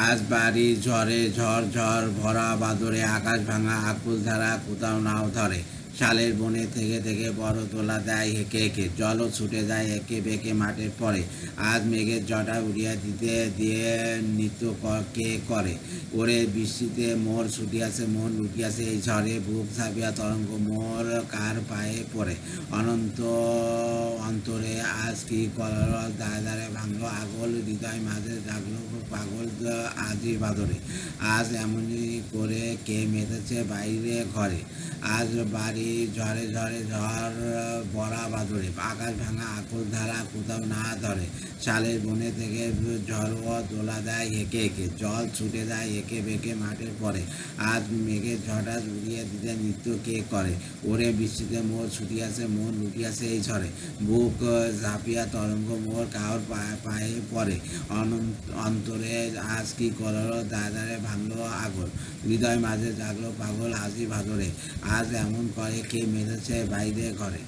আজ বাড়ি ঝড়ে ঝড় ঝড় ভরা বাদরে আকাশ ভাঙা আকুল ধারা কোথাও নাও ধরে। শালের বনে থেকে থেকে বড় তোলা দেয় হেঁকে হেঁকে, জলও ছুটে যায় একে বেঁকে মাঠের পরে। আজ মেঘের জটা উড়িয়া দিতে দিয়ে নৃত্য কে করে। ওরে বৃষ্টিতে মোর ছুটিয়াছে মন লুটিয়াছে এই ঝড়ে, বুক ছাপিয়া তরঙ্গ মোর কার পায়ে পড়ে। অনন্ত অন্তরে আজ কি কলরব দাঁড়ে দাঁড়ে ভাঙলো আগল, হৃদয় মাঝে জাগলো পাগল আজি বাদরে। আজ এমনই করে কে মেতেছে বাইরে ঘরে। আজ বাড়ি ঝড়ে ঝড়ে ঝড় বড়া বাদরে, আকাশ ভাঙা আকুল ধারা কোথাও না ধরে। শালের বনে থেকে ঝড়ও দোলা দেয় হেঁকে হেঁকে, জল ছুটে যায় এঁকে বেঁকে মাঠের পরে। আজ মেঘের ঝড়া উড়িয়ে দিতে নৃত্য কে করে। ওরে বৃষ্টিতে মোর ছুটিয়াছে মন লুটিয়াছে এই ঝড়ে, বুক ঝাঁপিয়া তরঙ্গ মোর কাহর পায়ে পড়ে। অন্তরে আজ কি করলো দাঁড়ে ভাঙলো আগল, হৃদয় মাঝে জাগলো পাগল আজি ভাদরে। আজ এমন করে কে মেতেছে বাইরে ঘরে।